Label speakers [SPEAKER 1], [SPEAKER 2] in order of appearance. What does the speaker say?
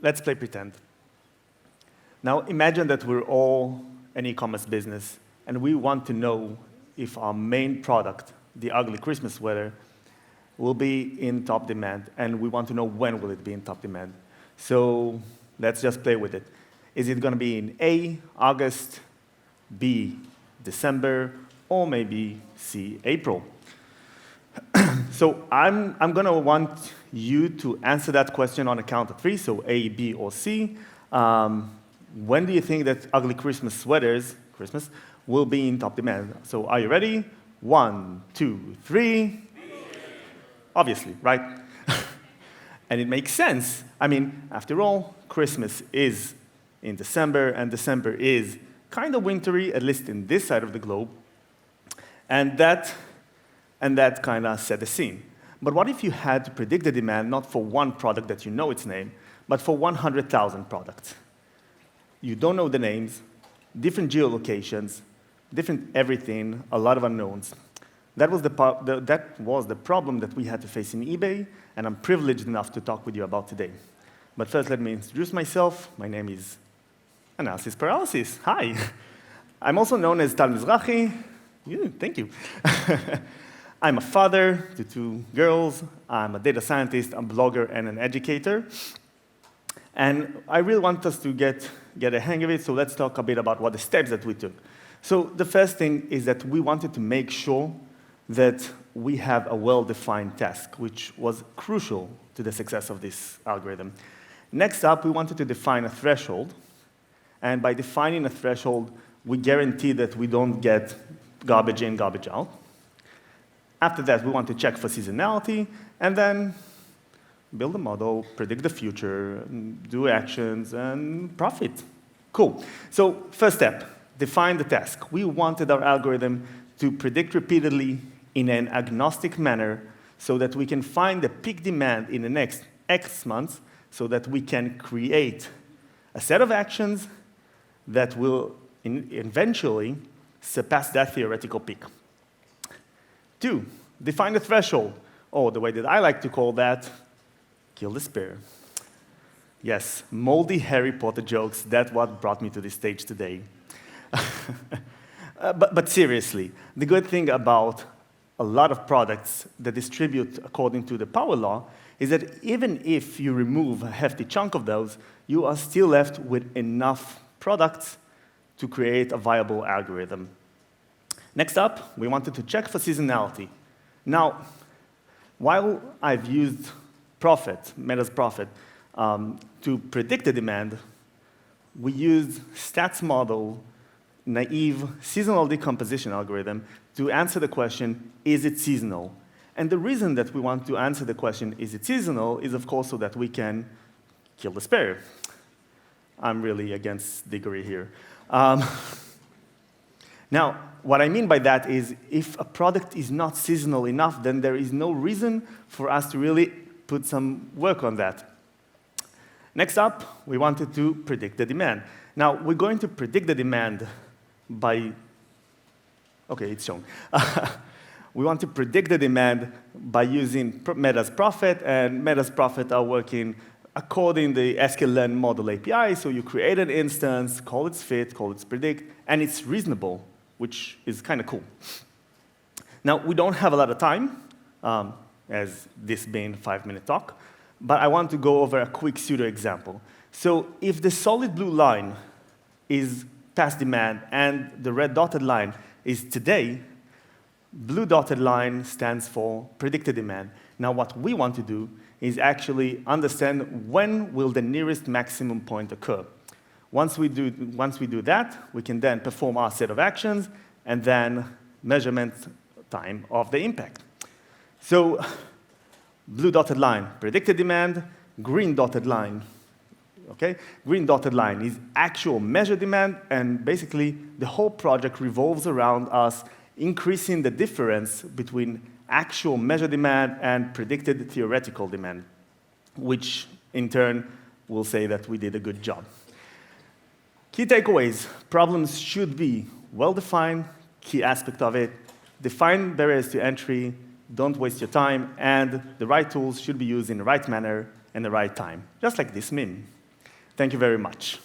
[SPEAKER 1] let's play pretend. Now, imagine that we're all an e-commerce business, and we want to know if our main product, the ugly Christmas sweater, will be in top demand, and we want to know when will it be in top demand. So let's just play with it. Is it going to be in A, August, B, December, or maybe C, April? So I'm going to want you to answer that question on a count of 3, so A, B, or C. When do you think that ugly Christmas sweaters, Christmas, will be in top demand? So are you ready? 1, 2, 3. Obviously, right? And it makes sense. I mean, after all, Christmas is in December, and December is kind of wintry, at least in this side of the globe. And that kind of set the scene. But what if you had to predict the demand not for one product that you know its name, but for 100,000 products? You don't know the names, different geolocations, different everything, a lot of unknowns. That was the problem that we had to face in eBay, and I'm privileged enough to talk with you about today. But first, let me introduce myself. My name is Analysis Paralysis. Hi. I'm also known as Tal Mizrachi. Thank you. I'm a father to 2 girls. I'm a data scientist, a blogger, and an educator. And I really want us to get a hang of it, so let's talk a bit about what the steps that we took. So the first thing is that we wanted to make sure that we have a well-defined task, which was crucial to the success of this algorithm. Next up, we wanted to define a threshold. And by defining a threshold, we guarantee that we don't get garbage in, garbage out. After that, we want to check for seasonality, and then build a model, predict the future, do actions, and profit. Cool. So first step, define the task. We wanted our algorithm to predict repeatedly in an agnostic manner so that we can find the peak demand in the next X months so that we can create a set of actions that will eventually surpass that theoretical peak. 2, define the threshold, or the way that I like to call that, kill despair. Yes, moldy Harry Potter jokes, that's what brought me to this stage today. But seriously, the good thing about a lot of products that distribute according to the power law is that even if you remove a hefty chunk of those, you are still left with enough products to create a viable algorithm. Next up, we wanted to check for seasonality. Now, while I've used Meta's Prophet, to predict the demand, we used stats model, naive seasonal decomposition algorithm to answer the question, is it seasonal? And the reason that we want to answer the question, is it seasonal, is of course so that we can kill despair. I'm really against degree here. Now, what I mean by that is if a product is not seasonal enough, then there is no reason for us to really put some work on that. Next up, we wanted to predict the demand. Now, we're going to predict the demand by, okay, it's shown. We want to predict the demand by using Meta's Prophet, and Meta's Prophet are working according to the sklearn model API, so you create an instance, call its fit, call its predict, and it's reasonable, which is kind of cool. Now, we don't have a lot of time, as this being a 5-minute talk, but I want to go over a quick pseudo-example. So if the solid blue line is past demand and the red dotted line is today, blue dotted line stands for predicted demand. Now, what we want to do is actually understand when will the nearest maximum point occur. Once we do that, we can then perform our set of actions and then measurement time of the impact. So blue dotted line, predicted demand, green dotted line. Okay? Green dotted line is actual measured demand, and basically the whole project revolves around us increasing the difference between actual measured demand and predicted theoretical demand, which in turn will say that we did a good job. Key takeaways: problems should be well-defined, key aspect of it, define barriers to entry, don't waste your time, and the right tools should be used in the right manner and the right time, just like this meme. Thank you very much.